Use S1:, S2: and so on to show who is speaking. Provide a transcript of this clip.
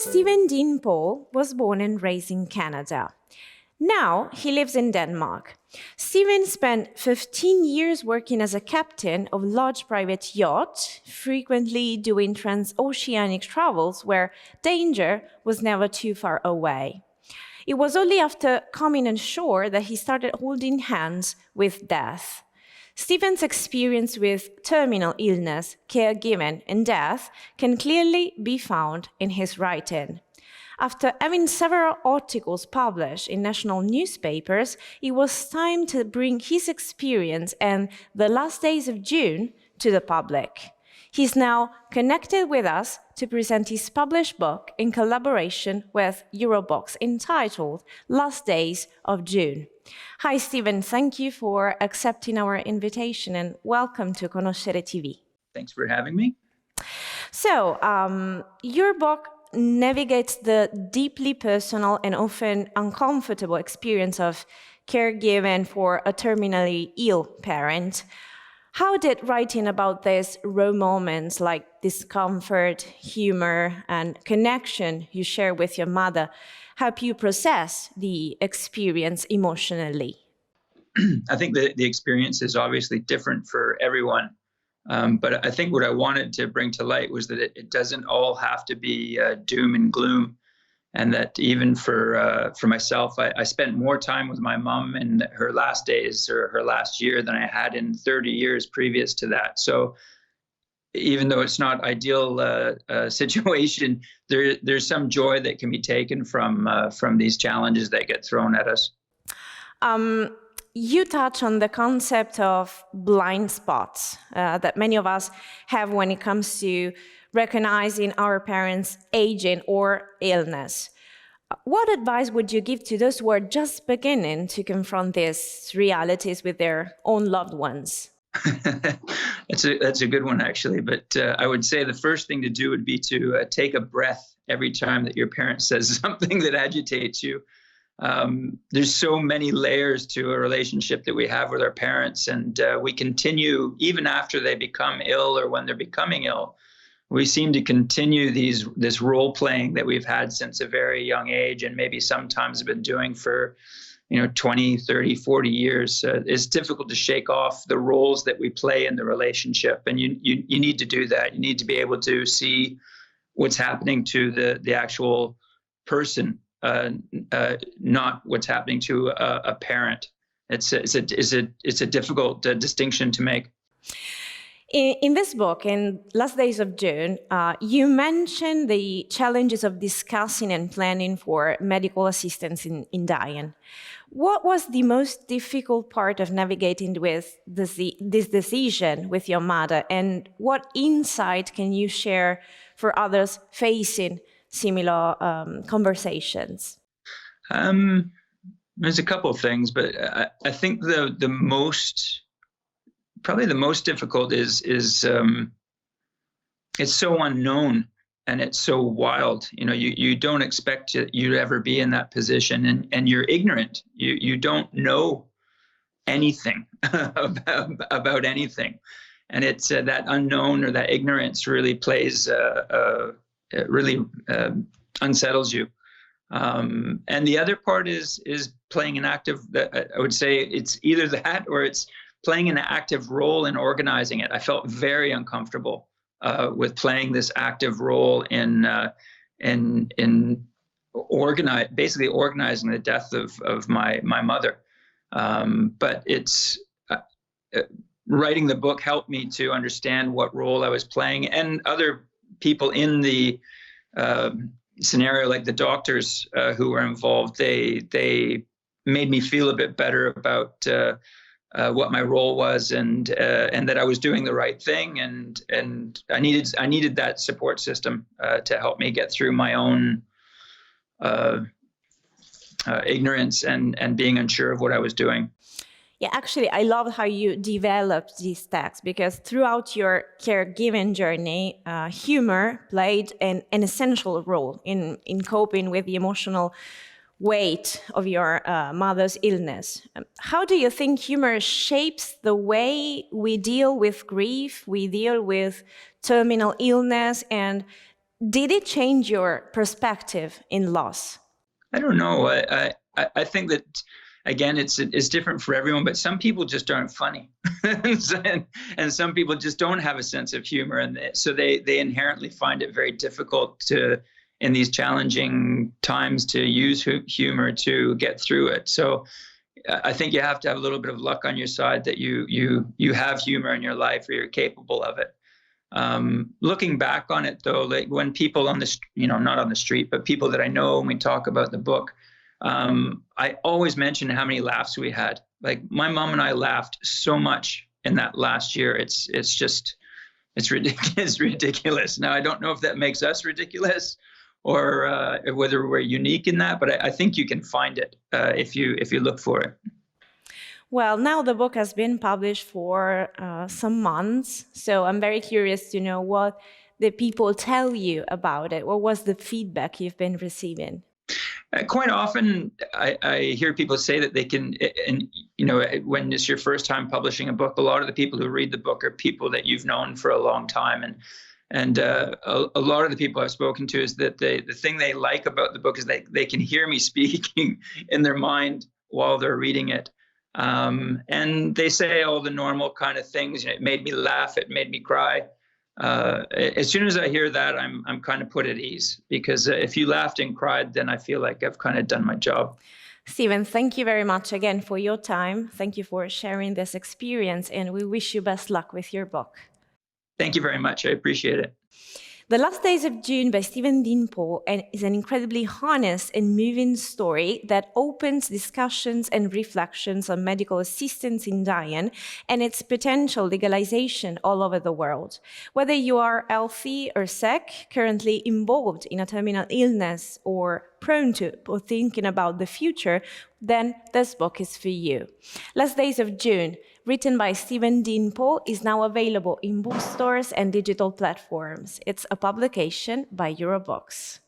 S1: Stephen Dean Paul was born and raised in Canada. Now he lives in Denmark. Stephen spent 15 years working as a captain of a large private yacht, frequently doing transoceanic travels where danger was never too far away. It was only after coming on shore that he started holding hands with death. Stephen's experience with terminal illness, caregiving, and death can clearly be found in his writing. After having several articles published in national newspapers, it was time to bring his experience and the last days of June to the public. He's now connected with us to present his published book in collaboration with Eurobox entitled Last Days of June. Hi, Stephen. Thank you for accepting our invitation and welcome to Conoscere TV.
S2: Thanks for having me.
S1: So, your book navigates the deeply personal and often uncomfortable experience of caregiving for a terminally ill parent. How did writing about these raw moments like discomfort, humor, and connection you share with your mother help you process the experience emotionally?
S2: I think the experience is obviously different for everyone. But I think what I wanted to bring to light was that it doesn't all have to be doom and gloom. And that even for myself, I spent more time with my mom in her last days or her last year than I had in 30 years previous to that. So even though it's not ideal situation, there's some joy that can be taken from these challenges that get thrown at us.
S1: You touch on the concept of blind spots that many of us have when it comes to recognizing our parents' aging or illness. What advice would you give to those who are just beginning to confront these realities with their own loved ones?
S2: That's a good one, actually. But I would say the first thing to do would be to take a breath every time that your parent says something that agitates you. There's so many layers to a relationship that we have with our parents, and we continue even after they become ill or when they're becoming ill. We seem to continue this role playing that we've had since a very young age, and maybe sometimes have been doing for 20, 30, 40 years. It's difficult to shake off the roles that we play in the relationship, and you need to do that. You need to be able to see what's happening to the actual person. Not what's happening to a parent. It's a difficult distinction to make.
S1: In this book, in Last Days of June, you mentioned the challenges of discussing and planning for medical assistance in dying. What was the most difficult part of navigating with this decision with your mother, and what insight can you share for others facing similar conversations?
S2: There's a couple of things, but I think probably the most difficult is it's so unknown and it's so wild. You don't expect you to ever be in that position, and you're ignorant. You don't know anything about anything, and it's that unknown or that ignorance really plays it really unsettles you. And the other part is playing an active, I would say it's either that or it's playing an active role in organizing it. I felt very uncomfortable with playing this active role in basically organizing the death of my mother. But it's writing the book helped me to understand what role I was playing, and other people in the scenario, like the doctors who were involved, they made me feel a bit better about what my role was, and that I was doing the right thing, and I needed that support system to help me get through my own ignorance and being unsure of what I was doing.
S1: Yeah, actually, I love how you developed these texts, because throughout your caregiving journey, humor played an essential role in coping with the emotional weight of your mother's illness. How do you think humor shapes the way we deal with grief, we deal with terminal illness, and Did it change your perspective in loss?
S2: I don't know. I think that, again, it's different for everyone, but some people just aren't funny. And some people just don't have a sense of humor. And so they inherently find it very difficult to, in these challenging times, to use humor to get through it. So I think you have to have a little bit of luck on your side that you have humor in your life, or you're capable of it. Looking back on it, though, like when people on the, not on the street, but people that I know, when we talk about the book, I always mention how many laughs we had. Like my mom and I laughed so much in that last year. It's ridiculous. It's ridiculous. Now, I don't know if that makes us ridiculous or whether we're unique in that, but I think you can find it if you look for it.
S1: Well, now the book has been published for some months, so I'm very curious to know what the people tell you about it. What was the feedback you've been receiving?
S2: Quite often, I hear people say that they can, and when it's your first time publishing a book, a lot of the people who read the book are people that you've known for a long time, and a lot of the people I've spoken to is that the thing they like about the book is they can hear me speaking in their mind while they're reading it. And they say all the normal kind of things. It made me laugh. It made me cry. As soon as I hear that, I'm kind of put at ease, because if you laughed and cried, then I feel like I've kind of done my job.
S1: Stephen, thank you very much again for your time. Thank you for sharing this experience, and we wish you best luck with your book.
S2: Thank you very much. I appreciate it.
S1: The Last Days of June by Stephen Dean Poole is an incredibly honest and moving story that opens discussions and reflections on medical assistance in dying and its potential legalization all over the world. Whether you are healthy or sick, currently involved in a terminal illness, or prone to or thinking about the future, then this book is for you. Last Days of June, written by Stephen Dean Poole, is now available in bookstores and digital platforms. It's a publication by Eurobox.